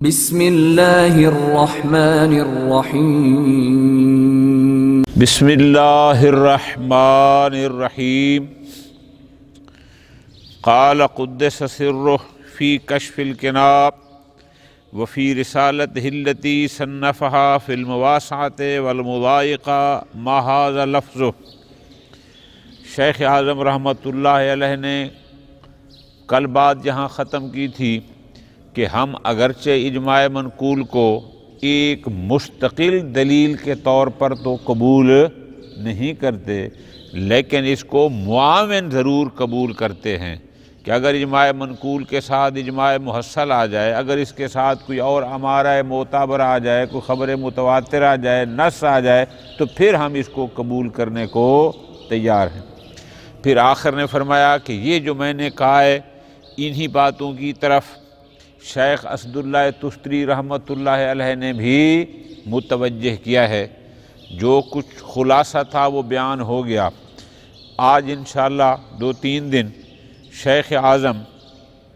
بسم اللہ الرحمن الرحیم بسم اللہ الرحمن الرحیم قال قدس سرہ فی کشف الکناب وفی رسالتہ التی صنفہا فی المواسعۃ والمضائقہ ما ھذا لفظہ۔ شیخ اعظم رحمۃ اللہ علیہ نے کل بات یہاں ختم کی تھی کہ ہم اگرچہ اجماع منقول کو ایک مستقل دلیل کے طور پر تو قبول نہیں کرتے، لیکن اس کو معاون ضرور قبول کرتے ہیں کہ اگر اجماع منقول کے ساتھ اجماع محصل آ جائے، اگر اس کے ساتھ کوئی اور امارہ معتبر آ جائے، کوئی خبر متواتر آ جائے، نص آ جائے، تو پھر ہم اس کو قبول کرنے کو تیار ہیں۔ پھر آخر نے فرمایا کہ یہ جو میں نے کہا ہے انہی باتوں کی طرف شیخ اسد اللہ تستری رحمۃ اللہ علیہ نے بھی متوجہ کیا ہے۔ جو کچھ خلاصہ تھا وہ بیان ہو گیا۔ آج انشاءاللہ 2-3 دن شیخ اعظم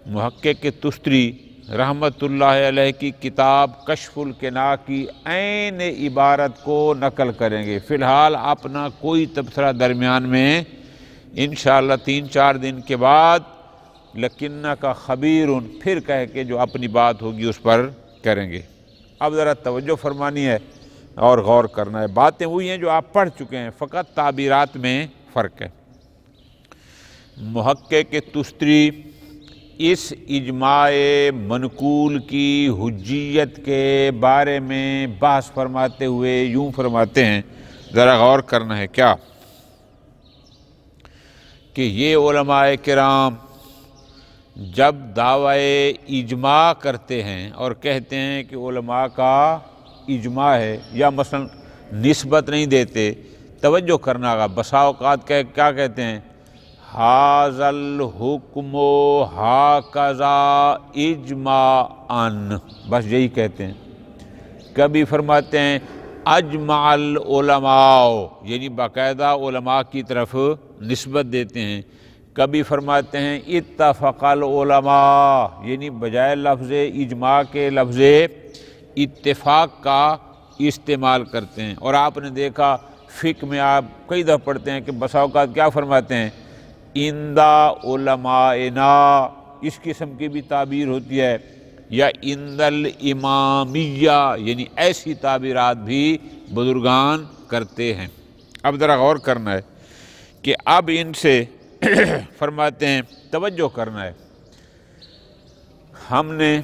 محقق تستری رحمۃ اللہ علیہ کی کتاب کشف الکناء کی عین عبارت کو نقل کریں گے۔ فی الحال اپنا کوئی تبصرہ درمیان میں انشاءاللہ 3-4 دن کے بعد لکنہ کا خبیر پھر کہہ کے جو اپنی بات ہوگی اس پر کریں گے۔ اب ذرا توجہ فرمانی ہے اور غور کرنا ہے۔ باتیں وہی ہیں جو آپ پڑھ چکے ہیں، فقط تعبیرات میں فرق ہے۔ محقق تستری اس اجماع منقول کی حجیت کے بارے میں بحث فرماتے ہوئے یوں فرماتے ہیں، ذرا غور کرنا ہے کیا کہ یہ علماء کرام جب دعوی اجماع کرتے ہیں اور کہتے ہیں کہ علماء کا اجماع ہے، یا مثلا نسبت نہیں دیتے، توجہ کرنا گا، بسا اوقات کیا کہتے ہیں، ھذا الحکم ھکذا اجماعاً، بس یہی کہتے ہیں۔ کبھی فرماتے ہیں اجمع العلماء، یعنی باقاعدہ علماء کی طرف نسبت دیتے ہیں۔ کبھی فرماتے ہیں اتفق العلماء، یعنی بجائے لفظ اجماع کے لفظ اتفاق کا استعمال کرتے ہیں۔ اور آپ نے دیکھا فقہ میں آپ کئی دفعہ پڑھتے ہیں کہ بسا اوقات کیا فرماتے ہیں، عند علمائنا، اس قسم کی بھی تعبیر ہوتی ہے، یا عند الامامیہ، یعنی ایسی تعبیرات بھی بزرگان کرتے ہیں۔ اب ذرا غور کرنا ہے کہ اب ان سے فرماتے ہیں، توجہ کرنا ہے، ہم نے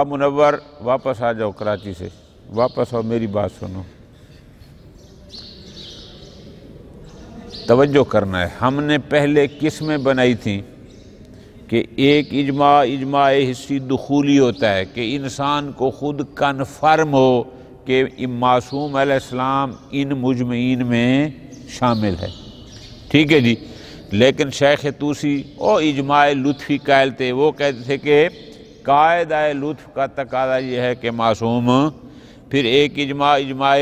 منور واپس آ جاؤ کراچی سے، واپس آؤ، میری بات سنو، توجہ کرنا ہے۔ ہم نے پہلے قسمیں بنائی تھیں کہ ایک اجماع حصی دخولی ہوتا ہے کہ انسان کو خود کنفرم ہو کہ معصوم علیہ السلام ان مجمعین میں شامل ہے، ٹھیک ہے جی۔ لیکن شیخ طوسی او اجماع لطفی قائل تھے، وہ کہتے تھے کہ قاعدہ لطف کا تقاضا یہ ہے کہ معصوم، پھر ایک اجماع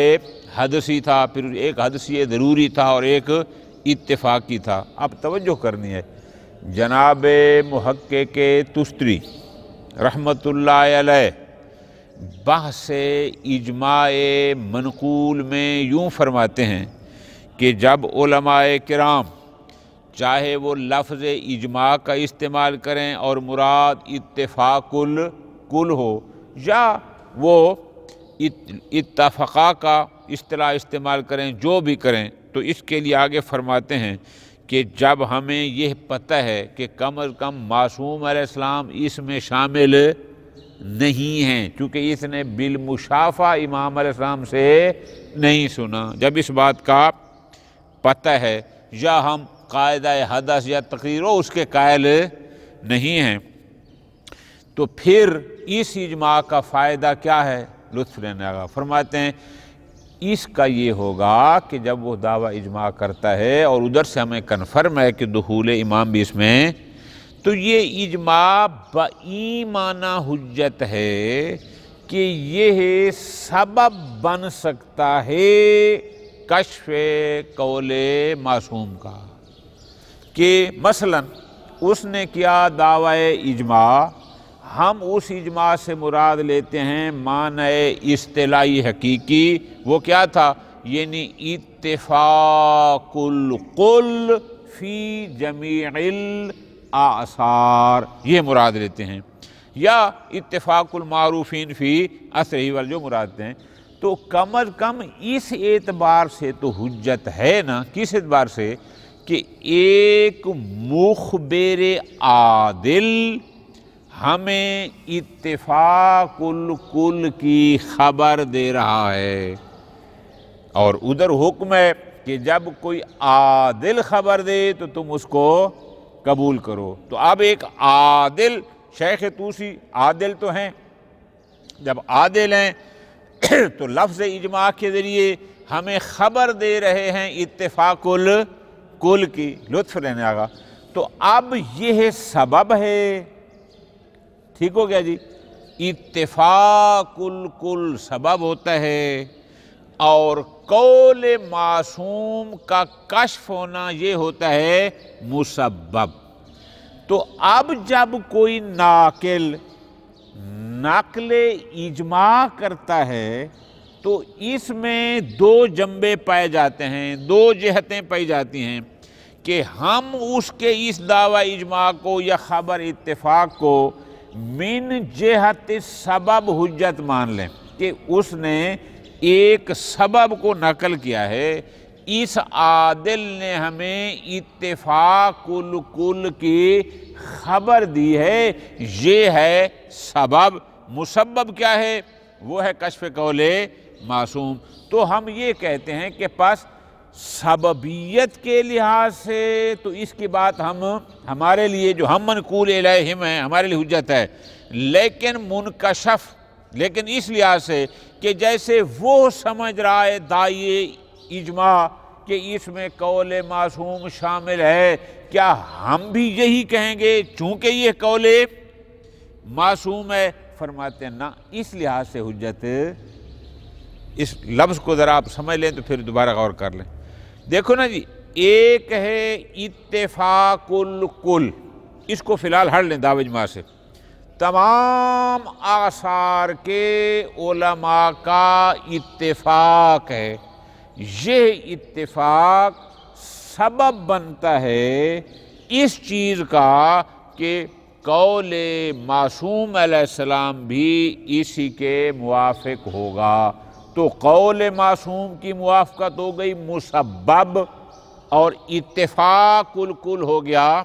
حدثی تھا، پھر ایک حدثی ضروری تھا اور ایک اتفاقی تھا۔ اب توجہ کرنی ہے، جناب محقق تستری رحمۃ اللہ علیہ بحث اجماع منقول میں یوں فرماتے ہیں کہ جب علماء کرام چاہے وہ لفظ اجماع کا استعمال کریں اور مراد اتفاق الکل ہو، یا وہ اتفاقہ کا اصطلاح استعمال کریں، جو بھی کریں، تو اس کے لیے آگے فرماتے ہیں کہ جب ہمیں یہ پتہ ہے کہ کم از کم معصوم علیہ السلام اس میں شامل نہیں ہیں، چونکہ اس نے بالمشافہ امام علیہ السلام سے نہیں سنا، جب اس بات کا پتہ ہے، یا ہم قاعدہ حدث یا تقریر اس کے قائل نہیں ہیں، تو پھر اس اجماع کا فائدہ کیا ہے، لطف لینے گا۔ فرماتے ہیں اس کا یہ ہوگا کہ جب وہ دعویٰ اجماع کرتا ہے اور ادھر سے ہمیں کنفرم ہے کہ دخول امام بھی اس میں، تو یہ اجماع بایمانہ حجت ہے کہ یہ سبب بن سکتا ہے کشف قول معصوم کا، کہ مثلا اس نے کیا دعوی اجماع، ہم اس اجماع سے مراد لیتے ہیں معنی اصطلاحی حقیقی، وہ کیا تھا؟ یعنی اتفاق الکل فی جمیع الاعصار، یہ مراد لیتے ہیں، یا اتفاق المعروفین فی عصرہ وال جو مراد ہیں۔ تو کم از کم اس اعتبار سے تو حجت ہے نا، کس اعتبار سے کہ ایک مخبر عادل ہمیں اتفاق الکل کی خبر دے رہا ہے، اور ادھر حکم ہے کہ جب کوئی عادل خبر دے تو تم اس کو قبول کرو۔ تو اب ایک عادل، شیخ طوسی عادل تو ہیں، جب عادل ہیں تو لفظ اجماع کے ذریعے ہمیں خبر دے رہے ہیں اتفاق الکل کی، لطف لینے آگا۔ تو اب یہ سبب ہے، ٹھیک ہو گیا جی، اتفاق الکل سبب ہوتا ہے، اور قول معصوم کا کشف ہونا یہ ہوتا ہے مسبب۔ تو اب جب کوئی ناقل نقل اجماع کرتا ہے تو اس میں دو جنبے پائے جاتے ہیں، دو جہتیں پائی جاتی ہیں، کہ ہم اس کے اس دعوی اجماع کو یا خبر اتفاق کو من جہت سبب حجت مان لیں، کہ اس نے ایک سبب کو نقل کیا ہے، اس عادل نے ہمیں اتفاق الکل کی خبر دی ہے، یہ ہے سبب۔ مسبب کیا ہے؟ وہ ہے کشف قول معصوم۔ تو ہم یہ کہتے ہیں کہ پس سببیت کے لحاظ سے تو اس کی بات ہمارے لیے جو ہم منقول الیہم ہیں ہمارے لیے حجت ہے، لیکن منکشف، لیکن اس لحاظ سے کہ جیسے وہ سمجھ رہا ہے داعی اجماع کہ اس میں قول معصوم شامل ہے، کیا ہم بھی یہی کہیں گے چونکہ یہ قول معصوم ہے؟ فرماتے ہیں نا، اس لحاظ سے حجت، اس لفظ کو ذرا آپ سمجھ لیں تو پھر دوبارہ غور کر لیں۔ دیکھو نا جی، ایک ہے اتفاق الکل، اس کو فی الحال ہڑ لیں دعوی اجماع سے، تمام آثار کے علماء کا اتفاق ہے، یہ اتفاق سبب بنتا ہے اس چیز کا کہ قول معصوم علیہ السلام بھی اسی کے موافق ہوگا۔ تو قول معصوم کی موافقت ہو گئی مسبب، اور اتفاق الکل ہو گیا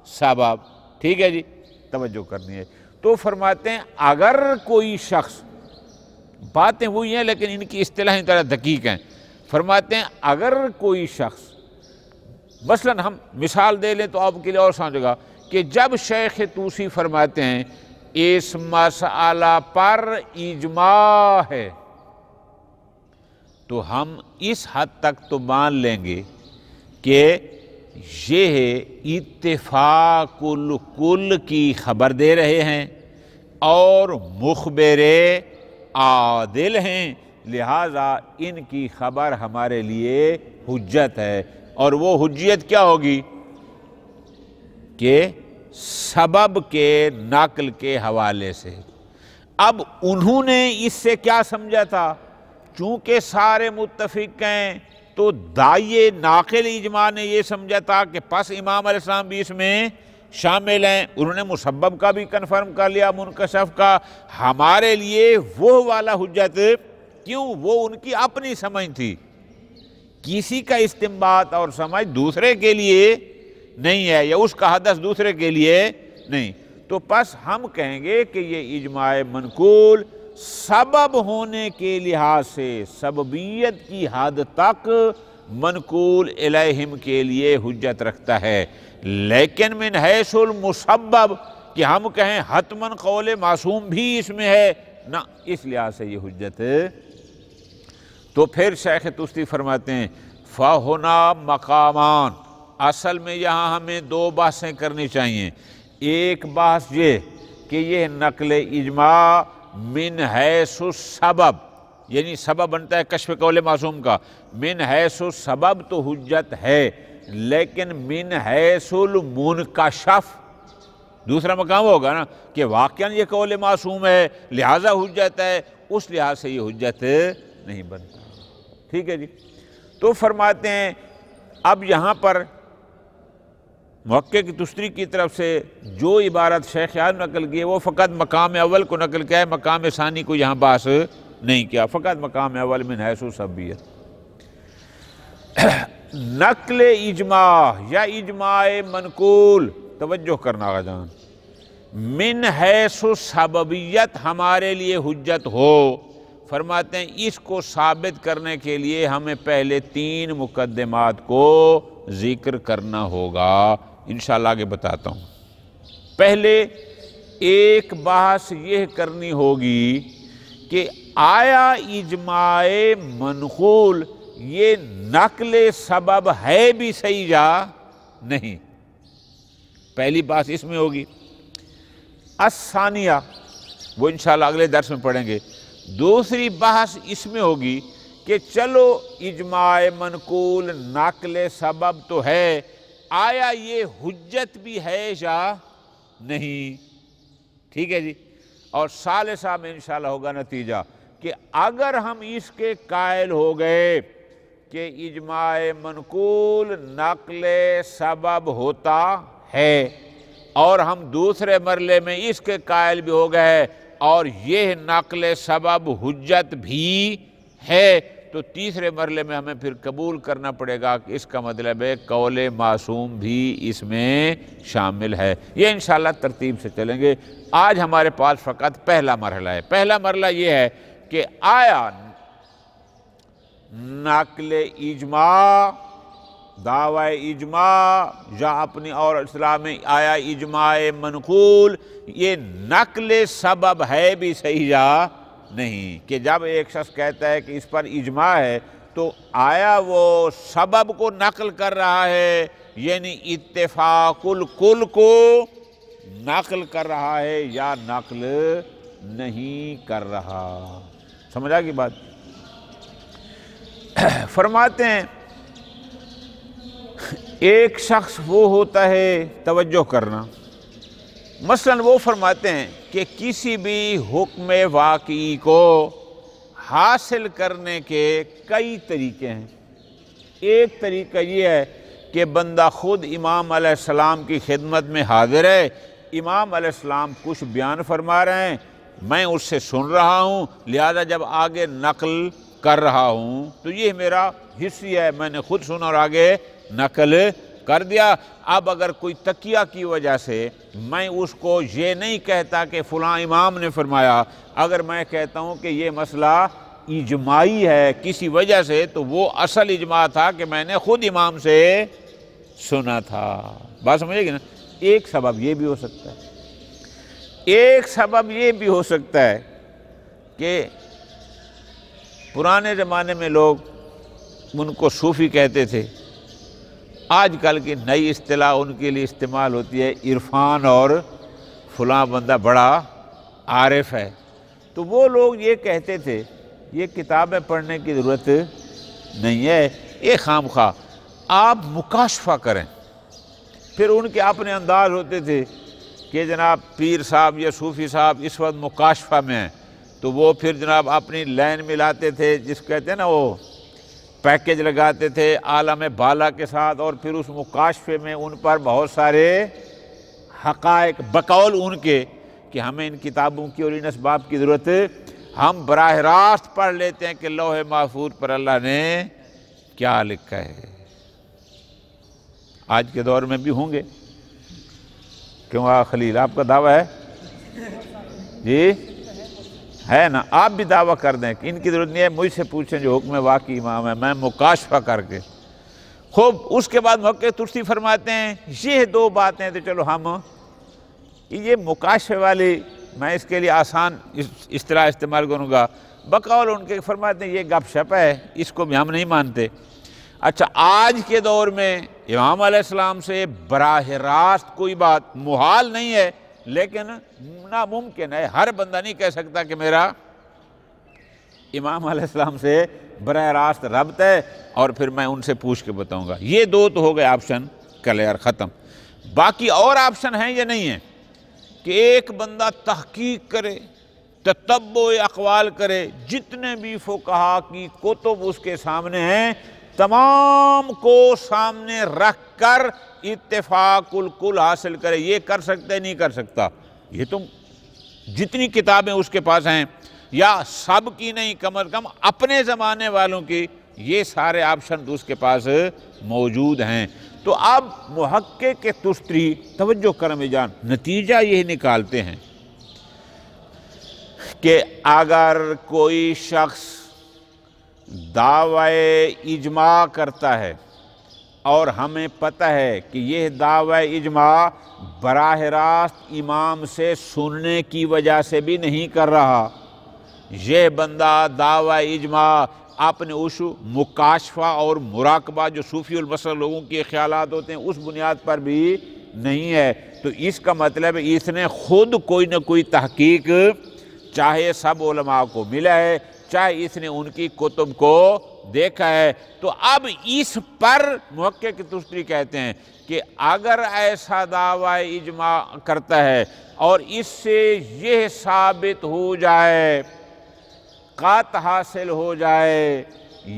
سبب۔ ٹھیک ہے جی، توجہ کرنی ہے۔ تو فرماتے ہیں اگر کوئی شخص، باتیں وہی ہیں لیکن ان کی اصطلاحیں طرح دقیق ہیں، فرماتے ہیں اگر کوئی شخص، مثلا ہم مثال دے لیں تو آپ کے لیے اور سمجھے گا، کہ جب شیخ طوسی فرماتے ہیں اس مسئلہ پر اجماع ہے، تو ہم اس حد تک تو مان لیں گے کہ یہ اتفاق الکل کی خبر دے رہے ہیں اور مخبر عادل ہیں، لہذا ان کی خبر ہمارے لیے حجت ہے۔ اور وہ حجیت کیا ہوگی کہ سبب کے نقل کے حوالے سے۔ اب انہوں نے اس سے کیا سمجھا تھا؟ چونکہ سارے متفق ہیں تو داعی ناقل اجماع نے یہ سمجھا تھا کہ پس امام علیہ السلام بھی اس میں شامل ہیں، انہوں نے مسبب کا بھی کنفرم کر لیا، منکشف کا۔ ہمارے لیے وہ والا حجت کیوں؟ وہ ان کی اپنی سمجھ تھی، کسی کا استنباط اور سمجھ دوسرے کے لیے نہیں ہے، یا اس کا حدث دوسرے کے لیے نہیں۔ تو پس ہم کہیں گے کہ یہ اجماع منقول سبب ہونے کے لحاظ سے سببیت کی حد تک منقول الیہم کے لیے حجت رکھتا ہے، لیکن من حیث المسبب کہ ہم کہیں حتماً قول معصوم بھی اس میں ہے، نہ، اس لحاظ سے یہ حجت ہے۔ تو پھر شیخ طوسی فرماتے ہیں فَهُنَا مقامان، اصل میں یہاں ہمیں دو بحثیں کرنی چاہیے۔ ایک بحث یہ کہ یہ نقل اجماع من حیث السبب، یعنی سبب بنتا ہے کشف قول معصوم کا، من حیث السبب تو حجت ہے، لیکن من حیث المنکشف، دوسرا مقام ہوگا نا کہ واقعاً یہ قول معصوم ہے لہٰذا حجت ہے، اس لحاظ سے یہ حجت نہیں بنتا۔ ٹھیک ہے جی، تو فرماتے ہیں اب یہاں پر محقق تستری کی طرف سے جو عبارت شیخ اعظم نقل کی ہے وہ فقط مقام اول کو نقل کیا ہے، مقام ثانی کو یہاں بحث نہیں کیا، فقط مقام اول من حیث سبیت۔ نقل اجماع یا اجماع منقول، توجہ کرنا غزان، من حیث سببیت ہمارے لیے حجت ہو، فرماتے ہیں اس کو ثابت کرنے کے لیے ہمیں پہلے 3 مقدمات کو ذکر کرنا ہوگا، انشاءاللہ آگے بتاتا ہوں۔ پہلے ایک بحث یہ کرنی ہوگی کہ آیا اجماع منقول یہ نقل سبب ہے بھی صحیح یا نہیں، پہلی بات اس میں ہوگی۔ الثانیہ، وہ انشاءاللہ اگلے درس میں پڑھیں گے۔ دوسری بحث اس میں ہوگی کہ چلو اجماع منقول نقل سبب تو ہے، آیا یہ حجت بھی ہے یا نہیں، ٹھیک ہے جی۔ اور ثالثہ میں انشاءاللہ ہوگا نتیجہ کہ اگر ہم اس کے قائل ہو گئے کہ اجماع منقول نقل سبب ہوتا ہے، اور ہم دوسرے مرحلے میں اس کے قائل بھی ہو گئے اور یہ نقل سبب حجت بھی ہے، تو تیسرے مرحلے میں ہمیں پھر قبول کرنا پڑے گا کہ اس کا مطلب ہے قول معصوم بھی اس میں شامل ہے۔ یہ انشاءاللہ ترتیب سے چلیں گے۔ آج ہمارے پاس فقط پہلا مرحلہ ہے۔ پہلا مرحلہ یہ ہے کہ آیا نقل اجماع، دعوی اجماع یا اپنی اور اصطلاح میں آیا اجماع منقول یہ نقل سبب ہے بھی صحیح یا نہیں، کہ جب ایک شخص کہتا ہے کہ اس پر اجماع ہے تو آیا وہ سبب کو نقل کر رہا ہے، یعنی اتفاق الکل کو نقل کر رہا ہے یا نقل نہیں کر رہا۔ سمجھا کی بات؟ فرماتے ہیں ایک شخص وہ ہوتا ہے، توجہ کرنا، مثلاً وہ فرماتے ہیں کہ کسی بھی حکم واقعی کو حاصل کرنے کے کئی طریقے ہیں۔ ایک طریقہ یہ ہے کہ بندہ خود امام علیہ السلام کی خدمت میں حاضر ہے، امام علیہ السلام کچھ بیان فرما رہے ہیں، میں اس سے سن رہا ہوں، لہذا جب آگے نقل کر رہا ہوں تو یہ میرا حصہ ہے، میں نے خود سنا اور آگے نقل کر دیا۔ اب اگر کوئی تقیہ کی وجہ سے میں اس کو یہ نہیں کہتا کہ فلاں امام نے فرمایا، اگر میں کہتا ہوں کہ یہ مسئلہ اجماعی ہے کسی وجہ سے، تو وہ اصل اجماع تھا کہ میں نے خود امام سے سنا تھا۔ بات سمجھے گی نا؟ ایک سبب یہ بھی ہو سکتا ہے، ایک سبب یہ بھی ہو سکتا ہے کہ پرانے زمانے میں لوگ ان کو صوفی کہتے تھے، آج کل کی نئی اصطلاح ان کے لیے استعمال ہوتی ہے عرفان، اور فلاں بندہ بڑا عارف ہے۔ تو وہ لوگ یہ کہتے تھے یہ کتابیں پڑھنے کی ضرورت نہیں ہے، یہ خام خواہ آپ مکاشفہ کریں۔ پھر ان کے اپنے انداز ہوتے تھے کہ جناب پیر صاحب یا صوفی صاحب اس وقت مکاشفہ میں ہیں، تو وہ پھر جناب اپنی لائن ملاتے تھے، جس کہتے ہیں نا وہ پیکج لگاتے تھے عالم بالا کے ساتھ، اور پھر اس مکاشفے میں ان پر بہت سارے حقائق بقول ان کے کہ ہمیں ان کتابوں کی اور ان اسباب کی ضرورت، ہم براہ راست پڑھ لیتے ہیں کہ لوح محفوظ پر اللہ نے کیا لکھا ہے۔ آج کے دور میں بھی ہوں گے، کیوں خلیل آپ کا دعویٰ ہے جی؟ ہے نا؟ آپ بھی دعویٰ کر دیں کہ ان کی ضرورت نہیں ہے، مجھ سے پوچھیں جو حکم واقعی امام ہے، میں مکاشفہ کر کے۔ خوب، اس کے بعد محقق ترسی فرماتے ہیں یہ دو باتیں تو چلو ہم یہ مکاشفے والی میں اس کے لیے آسان اصطلاح استعمال کروں گا، بقول ان کے فرماتے ہیں یہ گپ شپ ہے، اس کو بھی ہم نہیں مانتے۔ اچھا، آج کے دور میں امام علیہ السلام سے براہ راست کوئی بات محال نہیں ہے، لیکن ناممکن ہے، ہر بندہ نہیں کہہ سکتا کہ میرا امام علیہ السلام سے براہ راست ربط ہے اور پھر میں ان سے پوچھ کے بتاؤں گا۔ یہ دو تو ہو گئے آپشن، کلیئر، ختم۔ باقی اور آپشن ہیں یا نہیں ہیں؟ کہ ایک بندہ تحقیق کرے، تتبع اقوال کرے، جتنے بھی فقہا کی کتب اس کے سامنے ہیں تمام کو سامنے رکھ کر اتفاق الکل حاصل کرے، یہ کر سکتا ہے نہیں کر سکتا؟ یہ تو جتنی کتابیں اس کے پاس ہیں، یا سب کی نہیں کم از کم اپنے زمانے والوں کی، یہ سارے آپشن اس کے پاس موجود ہیں۔ تو اب محقق کے تستری توجہ کرم جان نتیجہ یہ نکالتے ہیں کہ اگر کوئی شخص دعوی اجماع کرتا ہے اور ہمیں پتہ ہے کہ یہ دعوی اجماع براہ راست امام سے سننے کی وجہ سے بھی نہیں کر رہا، یہ بندہ دعوی اجماع اپنے اس مکاشفہ اور مراقبہ جو صوفی البصر لوگوں کے خیالات ہوتے ہیں اس بنیاد پر بھی نہیں ہے، تو اس کا مطلب اس نے خود کوئی نہ کوئی تحقیق چاہے سب علماء کو ملا ہے، چاہے اس نے ان کی کتب کو دیکھا ہے۔ تو اب اس پر محقق تستری کہتے ہیں کہ اگر ایسا دعوی اجماع کرتا ہے اور اس سے یہ ثابت ہو جائے، قطع حاصل ہو جائے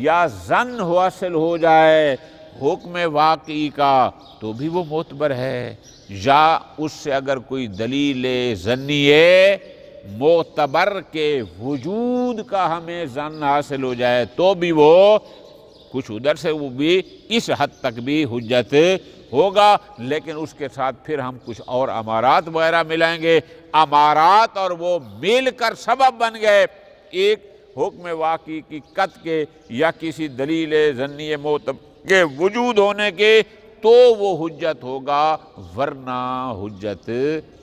یا ظن حاصل ہو جائے حکم واقعی کا، تو بھی وہ معتبر ہے، یا اس سے اگر کوئی دلیل ظنیہ معتبر کے وجود کا ہمیں ظن حاصل ہو جائے تو بھی وہ کچھ ادھر سے وہ بھی اس حد تک بھی حجت ہوگا، لیکن اس کے ساتھ پھر ہم کچھ اور امارات وغیرہ ملائیں گے، امارات اور وہ مل کر سبب بن گئے ایک حکم واقعی کی قطع کے یا کسی دلیل ظنی معتبر کے وجود ہونے کے، تو وہ حجت ہوگا ورنہ حجت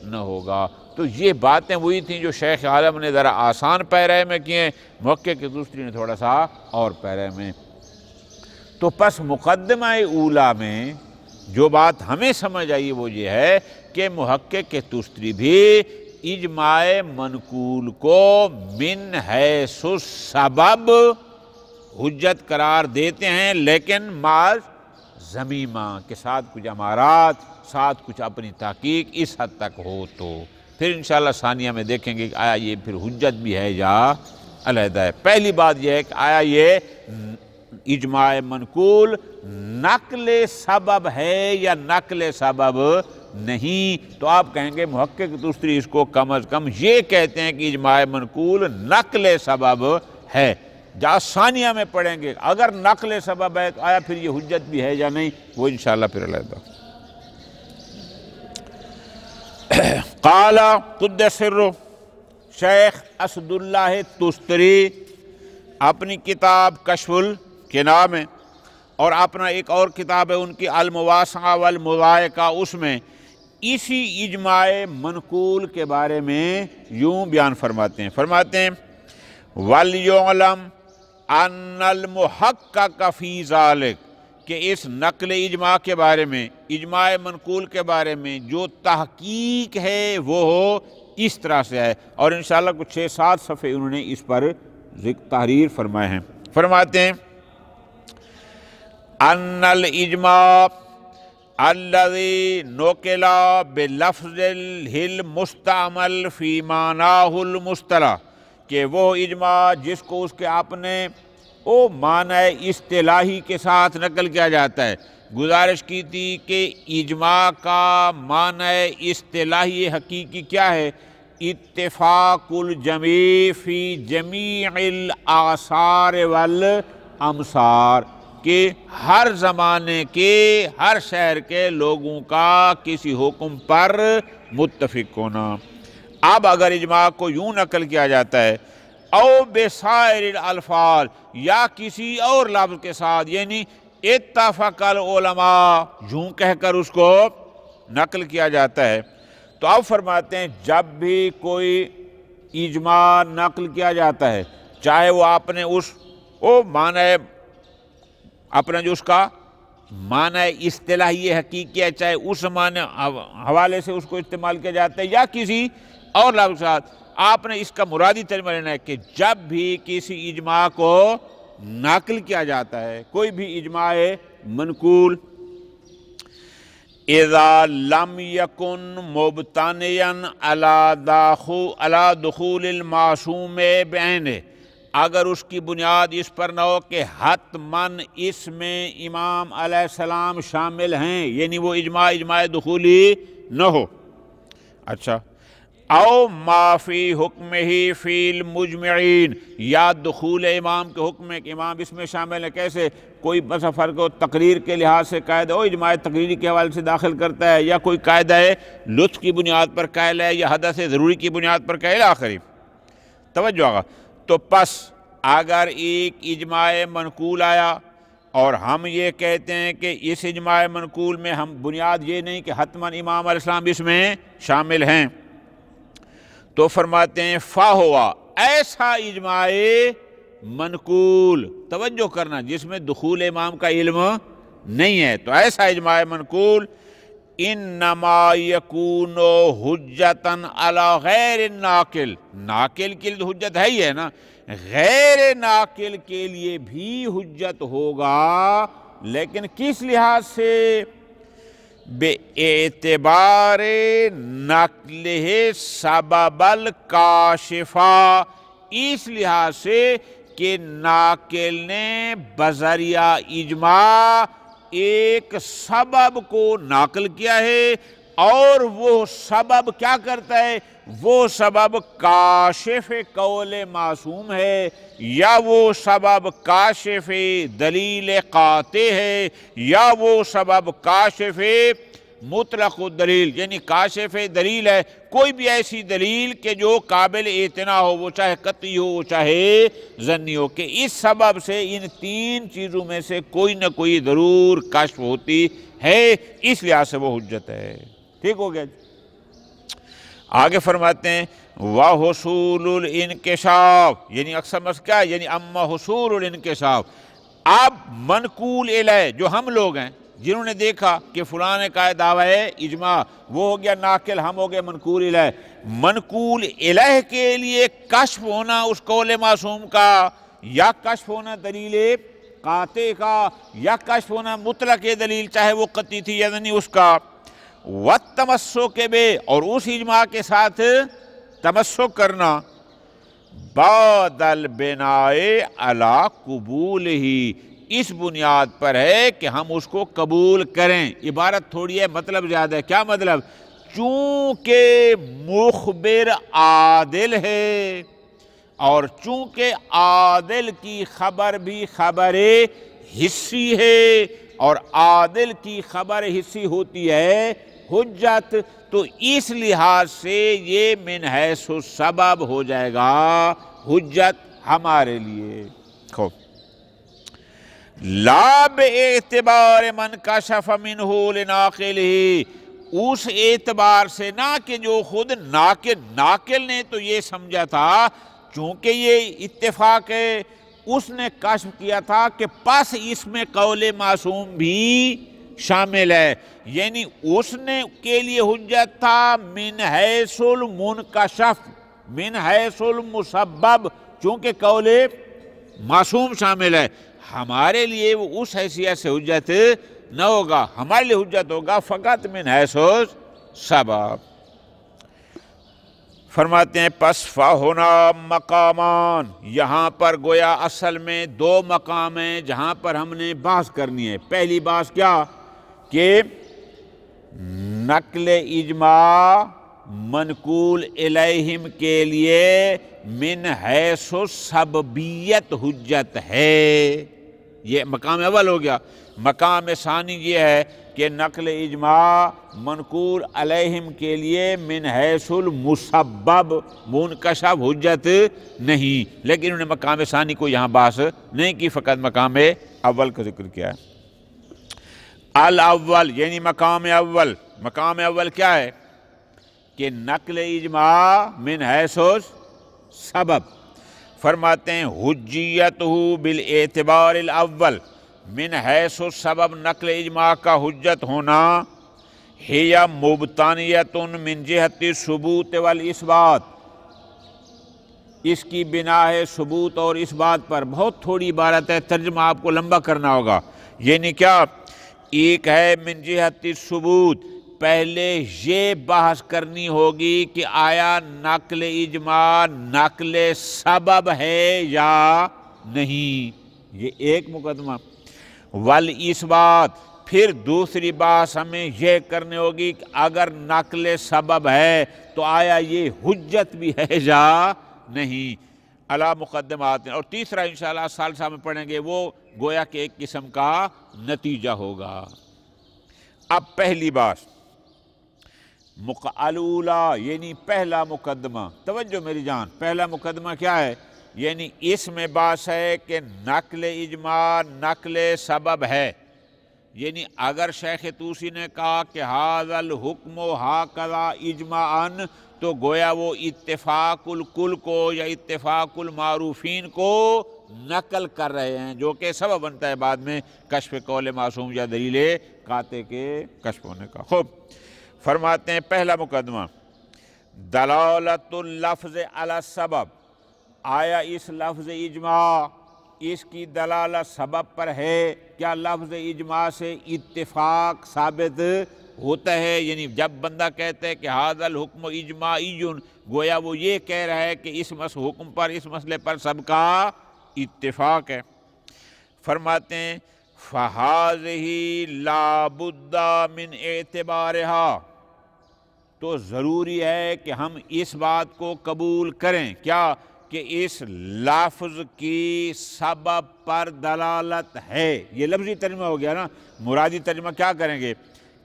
نہ ہوگا۔ تو یہ باتیں وہی تھیں جو شیخ عالم نے ذرا آسان پیرے میں کیے، محقق کی دوسری نے تھوڑا سا اور پیرے میں۔ تو پس مقدمہ اولا میں جو بات ہمیں سمجھ آئی وہ یہ ہے کہ محقق کے تستری بھی اجماع منقول کو من حیث السبب حجت قرار دیتے ہیں، لیکن ماذ ضمیمہ کے ساتھ کچھ امارات، ساتھ کچھ اپنی تحقیق اس حد تک ہو تو پھر انشاءاللہ ثانیہ میں دیکھیں گے کہ آیا یہ پھر حجت بھی ہے یا علیحدہ ہے۔ پہلی بات یہ ہے کہ آیا یہ اجماع منقول نقل سبب ہے یا نقل سبب نہیں، تو آپ کہیں گے محقق تستری اس کو کم از کم یہ کہتے ہیں کہ اجماع منقول نقل سبب ہے۔ جہاں ثانیہ میں پڑھیں گے اگر نقل سبب ہے تو آیا پھر یہ حجت بھی ہے یا نہیں، وہ انشاءاللہ پھر علیحدہ۔ قال قدس سرہ، شیخ اسد اللہ تستری اپنی کتاب کشف الکناء میں اور اپنا ایک اور کتاب ہے ان کی المواسعہ والمضائقہ، اس میں اسی اجماع منقول کے بارے میں یوں بیان فرماتے ہیں، وَلْيُعْلَمْ أَنَّ الْمُحَقَّقَ فِي ذَلِكَ، کہ اس نقل اجماع کے بارے میں، اجماع منقول کے بارے میں جو تحقیق ہے وہ اس طرح سے ہے، اور انشاءاللہ کچھ 6-7 صفحے انہوں نے اس پر تحریر فرمائے ہیں۔ فرماتے ہیں ان الاجماع الذي نقل بلفظ المستعمل فی معناه المصطلح، کہ وہ اجماع جس کو اس کے اپنے معنی اصطلاحی کے ساتھ نقل کیا جاتا ہے۔ گزارش کی تھی کہ اجماع کا معنی اصطلاحی حقیقی کیا ہے؟ اتفاق الجمیع فی جمیع الاثار والامصار، کہ ہر زمانے کے ہر شہر کے لوگوں کا کسی حکم پر متفق ہونا۔ اب اگر اجماع کو یوں نقل کیا جاتا ہے او بسائر الالفاظ، یا کسی اور لفظ کے ساتھ، یعنی اتفق العلماء یوں کہہ کر اس کو نقل کیا جاتا ہے، تو اب فرماتے ہیں جب بھی کوئی اجماع نقل کیا جاتا ہے، چاہے وہ آپ نے اس معنی اپنا جو اس کا معنی اصطلاحی حقیقی ہے، چاہے اس معنی حوالے سے اس کو استعمال کیا جاتا ہے یا کسی اور لفظ کے ساتھ، آپ نے اس کا مرادی ترجمہ لینا ہے کہ جب بھی کسی اجماع کو نقل کیا جاتا ہے، کوئی بھی اجماع منقول، اذا لم یکن مبتنیا علی دخول المعصوم بعینہ، اگر اس کی بنیاد اس پر نہ ہو کہ حتماً اس میں امام علیہ السلام شامل ہیں، یعنی وہ اجماع دخولی نہ ہو۔ اچھا، او ما فی حکمہ فی المجمعین، یا دخول امام کے حکم میں کہ امام اس میں شامل ہے۔ کیسے؟ کوئی بس فرق ہو تقریر کے لحاظ سے قاعدہ ہو، اجماع تقریری کے حوالے سے داخل کرتا ہے، یا کوئی قاعدہ ہے لطف کی بنیاد پر قائل ہے، یا حدث ضروری کی بنیاد پر قائل، آخری توجہ آگا۔ تو پس اگر ایک اجماع منقول آیا اور ہم یہ کہتے ہیں کہ اس اجماع منقول میں ہم بنیاد یہ نہیں کہ حتماً امام علیہ السلام اس میں شامل ہیں، تو فرماتے ہیں فا ہوا ایسا اجماع منقول، توجہ کرنا، جس میں دخول امام کا علم نہیں ہے، تو ایسا اجماع منقول انما یکون حجتا علی غیر الناقل، ناقل کے لیے حجت ہے ہی ہے نا، غیر ناقل کے لیے بھی حجت ہوگا، لیکن کس لحاظ سے؟ بے اعتبار نقلہ سبب الکاشفہ، اس لحاظ سے کہ ناقل نے بذریعہ اجماع ایک سبب کو ناقل کیا ہے، اور وہ سبب کیا کرتا ہے؟ وہ سبب کاشف قول معصوم ہے، یا وہ سبب کاشف دلیل قاطع ہے، یا وہ سبب کاشف مطلق دلیل، یعنی کاشف دلیل ہے، کوئی بھی ایسی دلیل کہ جو قابل اعتنا ہو، وہ چاہے قطعی ہو وہ چاہے ظنی ہو، کہ اس سبب سے ان تین چیزوں میں سے کوئی نہ کوئی ضرور کشف ہوتی ہے، اس لحاظ سے وہ حجت ہے۔ ٹھیک ہو گیا جی؟ آگے فرماتے ہیں وَحُصُولُ الْإِنْكِشَافِ، یعنی اکثر مسئلہ کیا ہے؟ یعنی اما حصول الانکشاف، اب منقول الیہ جو ہم لوگ ہیں جنہوں نے دیکھا کہ فلاں نے کہا دعویٰ ہے اجماع، وہ ہو گیا ناقل، ہم ہو گئے منقول الیہ، منقول الیہ کے لیے کشف ہونا اس قول معصوم کا، یا کشف ہونا دلیل قاطع کا، یا کشف ہونا مطلق دلیل چاہے وہ قطعی تھی یا نہیں اس کا، وَالتَّمَسُّكِ بِهِ، اور اس اجماع کے ساتھ تمسک کرنا، بَعْدَ الْبِنَاءِ عَلَىٰ قُبُولِهِ، اس بنیاد پر ہے کہ ہم اس کو قبول کریں۔ عبارت تھوڑی ہے، مطلب زیادہ ہے۔ کیا مطلب؟ چونکہ مخبر عادل ہے، اور چونکہ عادل کی خبر بھی خبر حسی ہے، اور عادل کی خبر حسی ہوتی ہے حجت، تو اس لحاظ سے یہ من حیث السبب ہو جائے گا حجت ہمارے لیے۔ خوب، لا باعتبار من کشف منہ لناقلہ، اس اعتبار سے نہ کہ جو خود ناقل نے تو یہ سمجھا تھا چونکہ یہ اتفاق ہے، اس نے کشف کیا تھا کہ پس اس میں قول معصوم بھی شامل ہے، یعنی اس نے کے لیے حجت تھا من حیث المنکشف، من حیث المسبب، چونکہ قول معصوم شامل ہے۔ ہمارے لیے وہ اس حیثیت سے حجت نہ ہوگا، ہمارے لیے حجت ہوگا فقط من حیث سبب۔ فرماتے ہیں پس فَهُنَا مقامان، یہاں پر گویا اصل میں دو مقام ہیں جہاں پر ہم نے بحث کرنی ہے۔ پہلی بحث کیا؟ کہ نقل اجماع منقول الیہم کے لیے من حیث سببیت حجت ہے، یہ مقام اول ہو گیا۔ مقام ثانی یہ ہے کہ نقل اجماع منقول علیہم کے لیے من حیث المسبب منکشف حجت نہیں، لیکن انہوں نے مقام ثانی کو یہاں بحث نہیں کی، فقط مقام اول کا ذکر کیا ہے۔ الاول یعنی مقام اول، مقام اول کیا ہے؟ کہ نقل اجماع من حیث سبب، فرماتے ہیں حجیتہ بالاعتبار الاول، من حیث سبب نقل اجماع کا حجت ہونا، ہی مبتنیۃ من جہت ثبوت والاثبات، اس کی بنا ہے ثبوت اور اس بات پر۔ بہت تھوڑی عبارت ہے، ترجمہ آپ کو لمبا کرنا ہوگا۔ یعنی کیا؟ ایک ہے من جہت ثبوت، پہلے یہ بحث کرنی ہوگی کہ آیا نقل اجماع نقل سبب ہے یا نہیں، یہ ایک مقدمہ۔ والاثبات، پھر دوسری بات ہمیں یہ کرنی ہوگی کہ اگر نقل سبب ہے تو آیا یہ حجت بھی ہے یا نہیں، علی مقدمات۔ اور تیسرا انشاءاللہ ثالثہ میں پڑھیں گے، وہ گویا کہ ایک قسم کا نتیجہ ہوگا۔ اب پہلی بات الاولا، یعنی پہلا مقدمہ، توجہ میری جان، پہلا مقدمہ کیا ہے؟ یعنی اس میں بات ہے کہ نقل اجماع نقل سبب ہے، یعنی اگر شیخ طوسی نے کہا کہ ھذا الحکم ھکذا اجماعا، تو گویا وہ اتفاق الکل کو یا اتفاق المعروفین کو نقل کر رہے ہیں، جو کہ سبب بنتا ہے بعد میں کشف قول معصوم یا دلیل قاطع کے کشف ہونے کا۔ خوب، فرماتے ہیں پہلا مقدمہ دلالت اللفظ علی السبب، آیا اس لفظ اجماع اس کی دلالت سبب پر ہے؟ کیا لفظ اجماع سے اتفاق ثابت ہوتا ہے؟ یعنی جب بندہ کہتا ہے کہ ھذا الحکم اجماعی، گویا وہ یہ کہہ رہا ہے کہ اس حکم پر، اس مسئلے پر سب کا اتفاق ہے۔ فرماتے ہیں فَهَذِهِ لَا بُدَّ مِنْ اعتبارها، تو ضروری ہے کہ ہم اس بات کو قبول کریں، کیا کہ اس لفظ کی سبب پر دلالت ہے۔ یہ لفظی ترجمہ ہو گیا نا، مرادی ترجمہ کیا کریں گے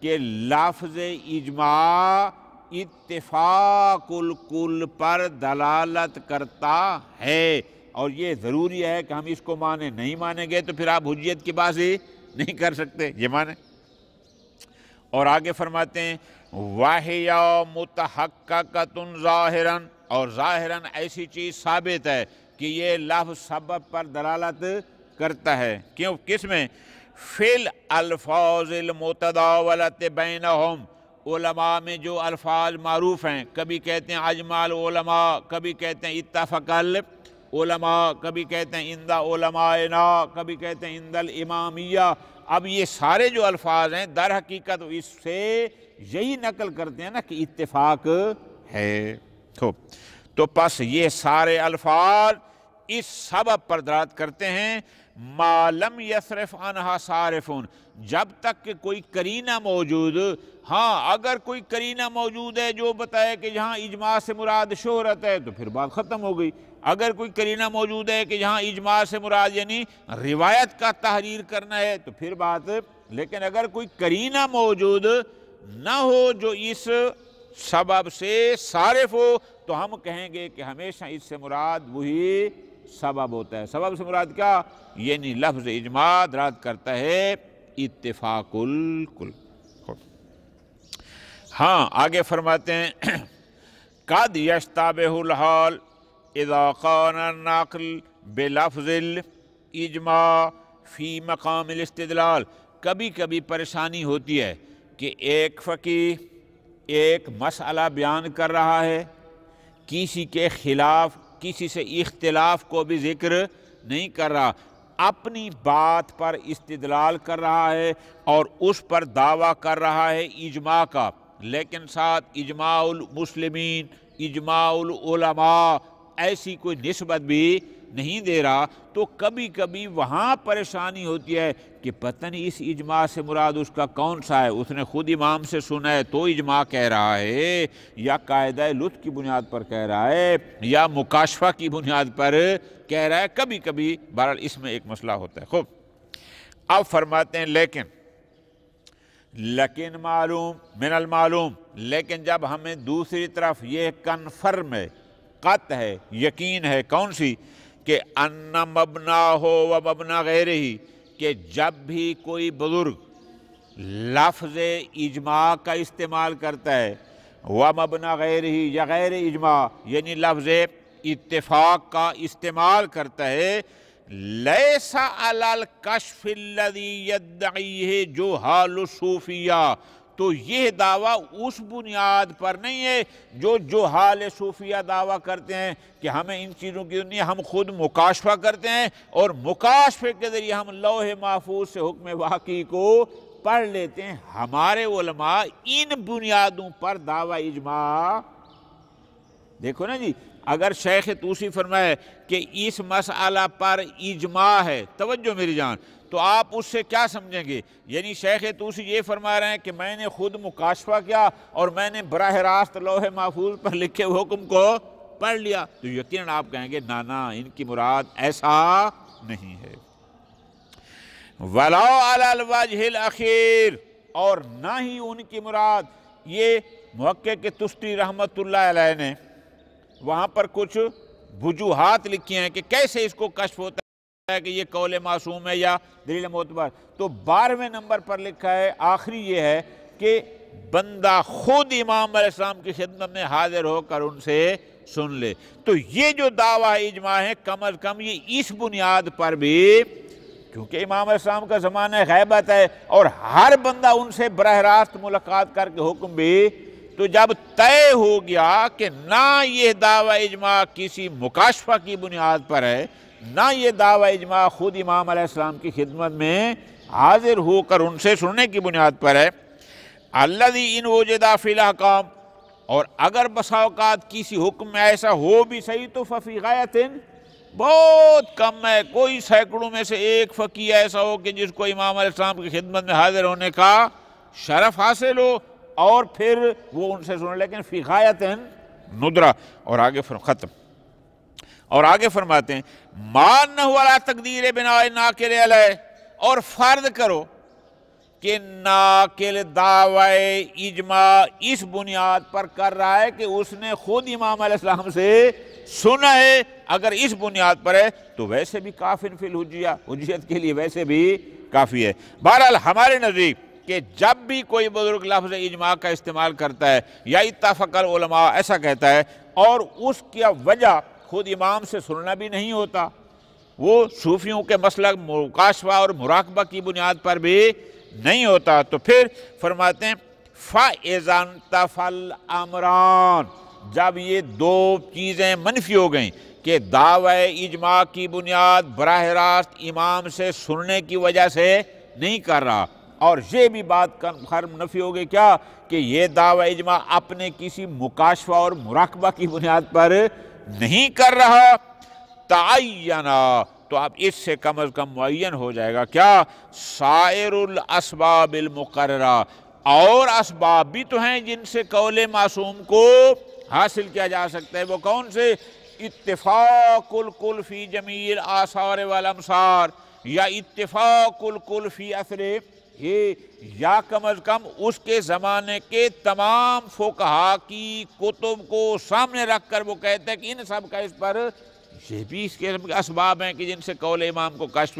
کہ لفظ اجماع اتفاق الکل پر دلالت کرتا ہے، اور یہ ضروری ہے کہ ہم اس کو مانیں، نہیں مانیں گے تو پھر آپ حجیت کی بازی نہیں کر سکتے، یہ مانیں۔ اور آگے فرماتے ہیں وَهِيَ مُتَحَقَّقَةٌ ظَاهِرًا، اور ظاہراً ایسی چیز ثابت ہے کہ یہ لفظ سبب پر دلالت کرتا ہے۔ کیوں؟ کس میں؟ فِي الْأَلْفَاظِ الْمُتَدَاوَلَةِ بَيْنَهُمْ، علماء میں جو الفاظ معروف ہیں، کبھی کہتے ہیں اجماع العلماء، کبھی کہتے ہیں اتفق العلماء، کبھی کہتے ہیں عند علمائنا، کبھی کہتے ہیں عند الامامیہ۔ اب یہ سارے جو الفاظ ہیں در حقیقت اس سے یہی نقل کرتے ہیں نا کہ اتفاق ہے۔ تو پس یہ سارے الفاظ اس سبب پر دلالت کرتے ہیں، ما لم یصرف عنہا صارفون، جب تک کہ کوئی قرینہ موجود، ہاں اگر کوئی قرینہ موجود ہے جو بتائے کہ جہاں اجماع سے مراد شہرت ہے تو پھر بات ختم ہو گئی۔ اگر کوئی قرینہ موجود ہے کہ جہاں اجماع سے مراد یعنی روایت کا تحریر کرنا ہے تو پھر بات، لیکن اگر کوئی قرینہ موجود نہ ہو جو اس سبب سے صارف ہو تو ہم کہیں گے کہ ہمیشہ اس سے مراد وہی سبب ہوتا ہے۔ سبب سے مراد کیا؟ یعنی لفظ اجماع دلالت کرتا ہے اتفاق الکل۔ ہاں آگے فرماتے ہیں قد یشتبہ الحال اذا کان النقل بلفظ الاجماع فی مقام الاستدلال، کبھی کبھی پریشانی ہوتی ہے کہ ایک فقیہ ایک مسئلہ بیان کر رہا ہے، کسی کے خلاف کسی سے اختلاف کو بھی ذکر نہیں کر رہا، اپنی بات پر استدلال کر رہا ہے اور اس پر دعویٰ کر رہا ہے اجماع کا، لیکن ساتھ اجماع المسلمین، اجماع العلماء ایسی کوئی نسبت بھی نہیں دے رہا، تو کبھی کبھی وہاں پریشانی ہوتی ہے کہ پتہ نہیں اس اجماع سے مراد اس کا کون سا ہے، اس نے خود امام سے سنا ہے تو اجماع کہہ رہا ہے، یا قاعدہ لطف کی بنیاد پر کہہ رہا ہے، یا مکاشفہ کی بنیاد پر کہہ رہا ہے، کبھی کبھی بہرحال اس میں ایک مسئلہ ہوتا ہے۔ خوب، اب فرماتے ہیں لیکن معلوم من المعلوم، لیکن جب ہمیں دوسری طرف یہ کنفرم ہے، قطع ہے، یقین ہے، کون سی؟ کہ ان مبنا ہو و مبنا غیرہ ہی، کہ جب بھی کوئی بزرگ لفظ اجماع کا استعمال کرتا ہے و مبنا غیرہ ہی، یا غیر اجماع یعنی لفظ اتفاق کا استعمال کرتا ہے، لیس علی الکشف الذی یدعیہ جہال الصوفیہ، تو یہ دعویٰ اس بنیاد پر نہیں ہے جو جہال صوفیہ دعویٰ کرتے ہیں کہ ہمیں ان چیزوں کی دنیا، ہم خود مکاشفہ کرتے ہیں اور مکاشفے کے ذریعے ہم لوح محفوظ سے حکم واقعی کو پڑھ لیتے ہیں ہمارے علماء ان بنیادوں پر دعوی اجماع. دیکھو نا جی، اگر شیخ طوسی فرمائے کہ اس مسئلہ پر اجماع ہے، توجہ میری جان، تو آپ اس سے کیا سمجھیں گے؟ یعنی شیخ طوسی یہ فرما رہے ہیں کہ میں نے خود مکاشفہ کیا اور میں نے براہ راست لوح محفوظ پر لکھے ہوئے حکم کو پڑھ لیا، تو یقیناً آپ کہیں گے نا ان کی مراد ایسا نہیں ہے. وَلَوْ عَلَى الْوَجْهِ الْأَخِيرِ، اور نہ ہی ان کی مراد، یہ محقق تستی رحمت اللہ علیہ نے وہاں پر کچھ وجوہات لکھی ہیں کہ کیسے اس کو کشف ہوتا ہے کہ یہ قول معصوم ہے یا دلیل معتبر. تو 12ویں نمبر پر لکھا ہے، آخری یہ ہے کہ بندہ خود امام علیہ السلام کی خدمت میں حاضر ہو کر ان سے سن لے. تو یہ جو دعویٰ اجماع ہے کم از کم یہ اس بنیاد پر بھی، کیونکہ امام علیہ السلام کا زمانہ غیبت ہے اور ہر بندہ ان سے براہ راست ملاقات کر کے حکم بھی، تو جب طے ہو گیا کہ نہ یہ دعویٰ اجماع کسی مکاشفہ کی بنیاد پر ہے، نہ یہ دعویٰ اجماع خود امام علیہ السلام کی خدمت میں حاضر ہو کر ان سے سننے کی بنیاد پر ہے، الذی ان وجد فی الاحکام، اور اگر بسا اوقات کسی حکم میں ایسا ہو بھی صحیح تو ففی غایت، بہت کم ہے، کوئی سینکڑوں میں سے ایک فقیہ ایسا ہو کہ جس کو امام علیہ السلام کی خدمت میں حاضر ہونے کا شرف حاصل ہو اور پھر وہ ان سے سنے، لیکن فی غایت ندرہ. اور آگے ختم، اور آگے فرماتے ہیں مانہ علی تقدیر بناء ناقل علیہ، اور فرض کرو کہ ناقل دعوی اجماع اس بنیاد پر کر رہا ہے کہ اس نے خود امام علیہ السلام سے سنا ہے، اگر اس بنیاد پر ہے تو ویسے بھی کافر فی الحجیہ، حجیت کے لیے ویسے بھی کافی ہے. بہرحال ہمارے نزدیک کہ جب بھی کوئی بزرگ لفظ اجماع کا استعمال کرتا ہے یا اتفق العلماء ایسا کہتا ہے اور اس کی وجہ خود امام سے سننا بھی نہیں ہوتا، وہ صوفیوں کے مسلک مکاشفہ اور مراقبہ کی بنیاد پر بھی نہیں ہوتا، تو پھر فرماتے ہیں فَإِذَا انْتَفَى الْأَمْرَانِ، جب یہ دو چیزیں منفی ہو گئیں کہ دعوی اجماع کی بنیاد براہ راست امام سے سننے کی وجہ سے نہیں کر رہا، اور یہ بھی بات کنفرم نفی ہو گئی کیا کہ یہ دعوی اجماع اپنے کسی مکاشفہ اور مراقبہ کی بنیاد پر نہیں کر رہا، تعینہ، تو اب اس سے کم از کم معین ہو جائے گا کیا، سائر الاسباب المقررہ، اور اسباب بھی تو ہیں جن سے قول معصوم کو حاصل کیا جا سکتا ہے. وہ کون سے؟ اتفاق الکل فی جمیع الآثار والامصار، یا اتفاق الکل فی اثر، یا کم از کم اس کے زمانے کے تمام فقہا کی کتب کو سامنے رکھ کر وہ کہتے ہیں کہ ان سب کا اس پر یہ بھی اس کے اسباب ہیں کہ جن سے قول امام کو کشف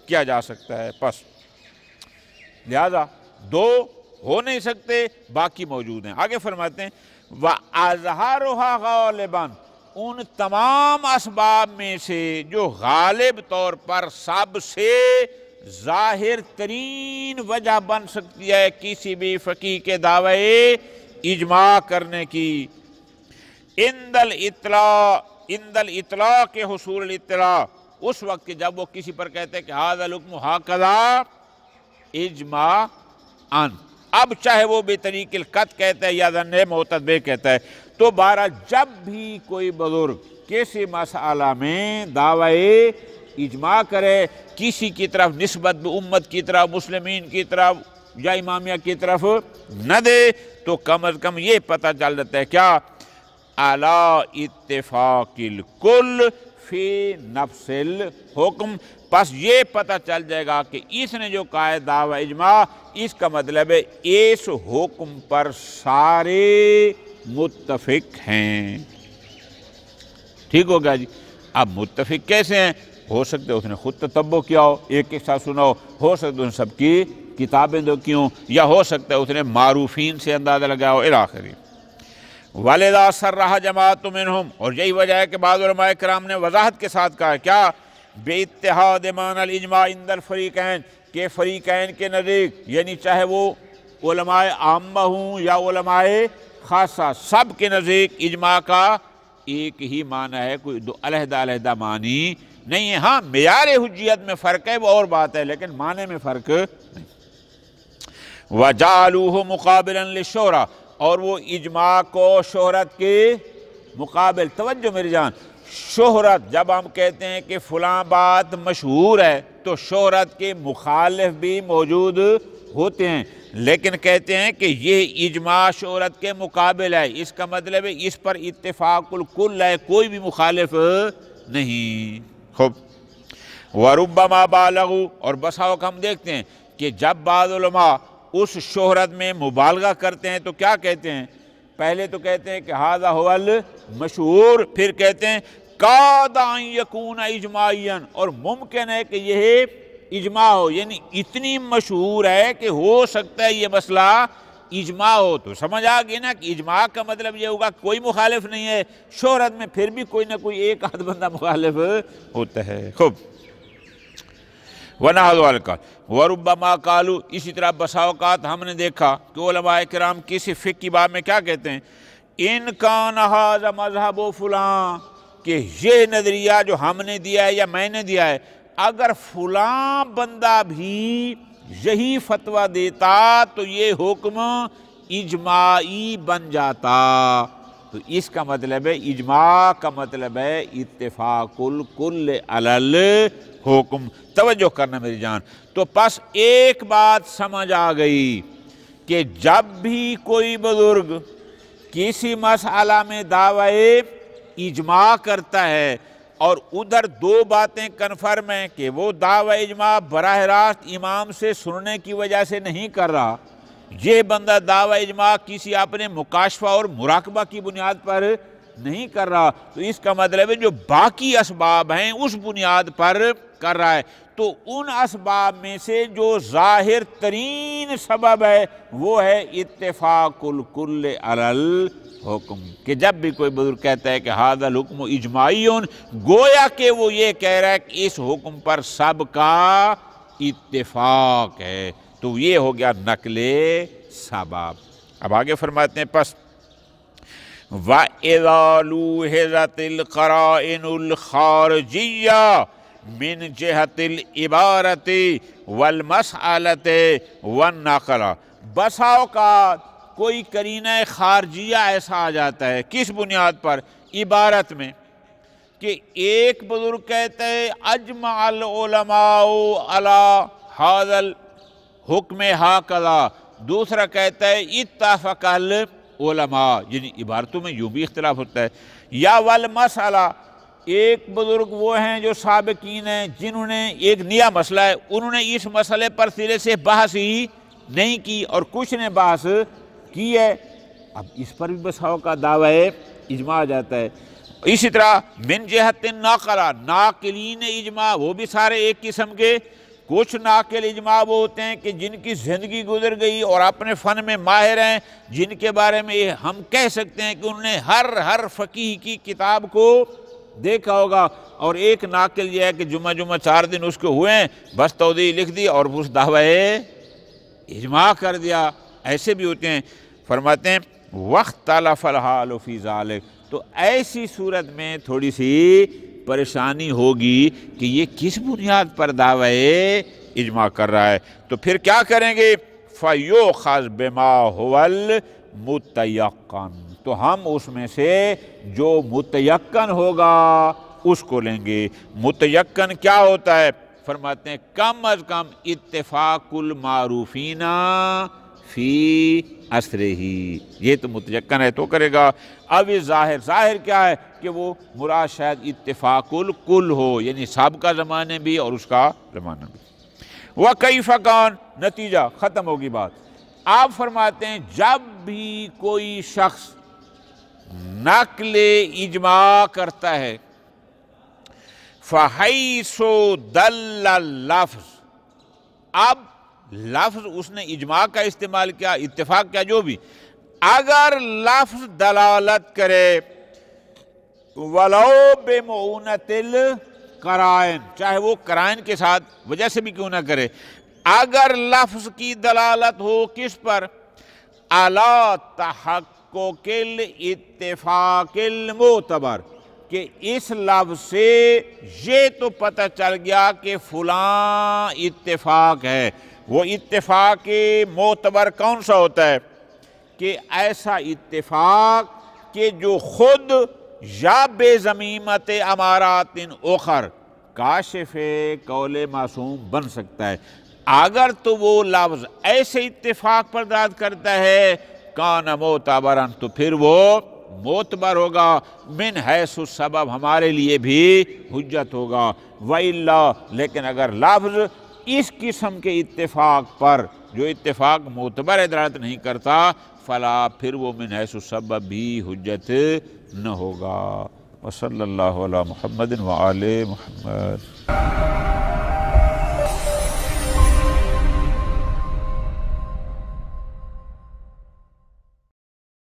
کیا جا سکتا ہے. پس لہذا دو ہو نہیں سکتے، باقی موجود ہیں. آگے فرماتے ہیں وَأَظْهَرُهَا غَالِبًا، ان تمام اسباب میں سے جو غالب طور پر سب سے ظاہر ترین وجہ بن سکتی ہے کسی بھی فقیہ کے دعوی اجماع کرنے کی، عند الاطلاع کے حصول الاطلاع، اس وقت جب وہ کسی پر کہتے ہیں کہ ھذا الحکم ھکذا اجماعاً، اب چاہے وہ بطریق القطع کہتا ہے یا ظن معتد بہ کہتا ہے، تو بہرحال جب بھی کوئی بزرگ کسی مسئلہ میں دعوی اجماع کرے، کسی کی طرف نسبت امت کی طرف، مسلمین کی طرف یا امامیہ کی طرف نہ دے، تو کم از کم یہ پتہ چل جاتا ہے کیا، علی اتفاق الکل فی نفس الحکم، پس یہ پتہ چل جائے گا کہ اس نے جو کہا ہے دعوی اجماع، اس کا مطلب ہے اس حکم پر سارے متفق ہیں. ٹھیک ہو گیا جی. اب متفق کیسے ہیں؟ ہو سکتا ہے اس نے خود تتبع کیا ہو، ایک ایک ساتھ سنا ہو سکتا ہے ان سب کی کتابیں دو کیوں، یا ہو سکتا ہے اس نے معروفین سے اندازہ لگایا ہو الی آخری. وَلِذَا صَرَّحَ جَمَاعَةٌ مِّنْهُمْ، اور یہی وجہ ہے کہ بعض علماء کرام نے وضاحت کے ساتھ کہا کیا، بِاتِّحَادِ مَعْنَى الْإِجْمَاعِ عِنْدَ الْفَرِيقَيْنِ، کہ فریقین کے نزدیک، یعنی چاہے وہ علماء عامہ ہوں یا علماء خاصہ، سب کے نزدیک اجماع کا ایک ہی معنی ہے، کوئی دو علیحدہ علیحدہ معنی نہیں ہے. ہاں معیار حجیت میں فرق ہے وہ اور بات ہے، لیکن معنی میں فرق نہیں. وَجَعَلُوهُ مُقَابِلًا لِلشُّهْرَةِ، اور وہ اجماع کو شہرت کے مقابل، توجہ میری جان، شہرت جب ہم کہتے ہیں کہ فلاں بات مشہور ہے تو شہرت کے مخالف بھی موجود ہوتے ہیں، لیکن کہتے ہیں کہ یہ اجماع شہرت کے مقابل ہے، اس کا مطلب ہے اس پر اتفاق الکل ہے، کوئی بھی مخالف نہیں۔ خوب، وَرُبَّمَا بَالَغُوا، اور بسا اوقات ہم دیکھتے ہیں کہ جب بعض علماء اس شہرت میں مبالغہ کرتے ہیں تو کیا کہتے ہیں؟ پہلے تو کہتے ہیں کہ ھذا ھو المشہور، پھر کہتے ہیں کاد ان یکون اجماعیا، اور ممکن ہے کہ یہ اجماع ہو، یعنی اتنی مشہور ہے کہ ہو سکتا ہے یہ مسئلہ اجماع ہو۔ تو سمجھ آ گئی نا کہ اجماع کا مطلب یہ ہوگا کوئی مخالف نہیں ہے، شہرت میں پھر بھی کوئی نہ کوئی ایک آدھ بندہ مخالف ہوتا ہے۔ خوب، وَنَحْوُ ذَلِكَ وَرُبَّمَا قَالُوا، اسی طرح بسا اوقات ہم نے دیکھا کہ علماء کرام کسی فقہ کی باب میں کیا کہتے ہیں، ان کان ھذا مذہب فلاں، کہ یہ نظریہ جو ہم نے دیا ہے یا میں نے دیا ہے، اگر فلاں بندہ بھی یہی فتویٰ دیتا تو یہ حکم اجماعی بن جاتا۔ تو اس کا مطلب ہے اجماع کا مطلب ہے اتفاق الکل علی الحکم۔ توجہ کرنا میری جان، تو پس ایک بات سمجھ آ گئی کہ جب بھی کوئی بزرگ کسی مسئلہ میں دعوی اجماع کرتا ہے اور ادھر دو باتیں کنفرم ہیں کہ وہ دعوی اجماع براہ راست امام سے سننے کی وجہ سے نہیں کر رہا، یہ بندہ دعوی اجماع کسی اپنے مکاشفہ اور مراقبہ کی بنیاد پر نہیں کر رہا، تو اس کا مطلب ہے جو باقی اسباب ہیں اس بنیاد پر کر رہا ہے۔ تو ان اسباب میں سے جو ظاہر ترین سبب ہے وہ ہے اتفاق الکل علی الحکم، کہ جب بھی کوئی بزرگ کہتا ہے کہ ھذا الحکم اجماعی، گویا کہ وہ یہ کہہ رہا ہے کہ اس حکم پر سب کا اتفاق ہے، تو یہ ہو گیا نقل سبب۔ اب آگے فرماتے ہیں پس وَإِذَا لُوحِظَتِ الْقَرَائِنُ الْخَارِجِيَّةُ مِنْ جِهَةِ الْعِبَارَةِ وَالْمَسْأَلَةِ وَالنَّقْلِ، بسا اوقات کوئی قرینہ خارجیہ ایسا آ جاتا ہے، کس بنیاد پر؟ عبارت میں، کہ ایک بزرگ کہتا ہے اجمع العلماء علی ھذا الحکم ھکذا، دوسرا کہتا ہے اتفق العلماء، یعنی عبارتوں میں یوں بھی اختلاف ہوتا ہے۔ یا والمسئلہ، ایک بزرگ وہ ہیں جو سابقین ہیں جنہوں نے ایک نیا مسئلہ ہے، انہوں نے اس مسئلے پر سرے سے بحث ہی نہیں کی اور کچھ نے بحث کی ہے، اب اس پر بھی بساؤ کا دعوی اجماع آ جاتا ہے۔ اسی طرح من جہت النقل، ناقلین اجماع وہ بھی سارے ایک قسم کے، کچھ ناقل اجماع وہ ہوتے ہیں کہ جن کی زندگی گزر گئی اور اپنے فن میں ماہر ہیں، جن کے بارے میں ہم کہہ سکتے ہیں کہ انہوں نے ہر فقیہ کی کتاب کو دیکھا ہوگا، اور ایک ناقل یہ ہے کہ جمعہ 4 دن اس کو ہوئے ہیں، بس توضیح لکھ دی اور اس دعوی اجماع کر دیا، ایسے بھی ہوتے ہیں۔ فرماتے ہیں وَاخْتَلَفَ الْحَالُ فِي ذَلِكَ، تو ایسی صورت میں تھوڑی سی پریشانی ہوگی کہ یہ کس بنیاد پر دعوی اجماع کر رہا ہے، تو پھر کیا کریں گے؟ فَيُؤْخَذْ بِمَا هُوَ الْمُتَيَقَّنُ، تو ہم اس میں سے جو متیقن ہوگا اس کو لیں گے۔ متیقن کیا ہوتا ہے؟ فرماتے ہیں کم از کم اتفاق المعروفین فی عصرہ، یہ تو متیقن ہے تو کرے گا۔ اب ظاہر کیا ہے کہ وہ مراد شاید اتفاق الکل ہو، یعنی سابقہ زمانے بھی اور اس کا زمانہ بھی۔ وَكَيْفَ كَانَ، نتیجہ ختم ہوگی بات۔ آپ فرماتے ہیں جب بھی کوئی شخص نقل اجماع کرتا ہے، فَحَيْثُ دَلَّ اللَّفْظ، اب لفظ اس نے اجماع کا استعمال کیا، اتفاق کیا، جو بھی، اگر لفظ دلالت کرے وَلَوْ بِمُعُونَةِ الْقَرَائِنِ، چاہے وہ قرائن کے ساتھ وجہ سے بھی کیوں نہ کرے، اگر لفظ کی دلالت ہو کس پر؟ عَلَىٰ تَحَقُّقِ الْاتِّفَاقِ الْمُعْتَبَرِ، کہ اس لفظ سے یہ تو پتہ چل گیا کہ فلاں اتفاق ہے، وہ اتفاق معتبر کون سا ہوتا ہے کہ ایسا اتفاق کہ جو خود یا بے ضمیمت امارات اخر کاشف قول معصوم بن سکتا ہے۔ اگر تو وہ لفظ ایسے اتفاق پر دلالت کرتا ہے کان معتبرن، تو پھر وہ معتبر ہوگا، من حیث السبب ہمارے لیے بھی حجت ہوگا۔ وَإِلَّا، لیکن اگر لفظ اس قسم کے اتفاق پر جو اتفاق معتبر دلالت نہیں کرتا فلا، پھر وہ من حیث السبب بھی حجت نہ ہوگا۔ وصلی اللہ علی محمد وآل محمد۔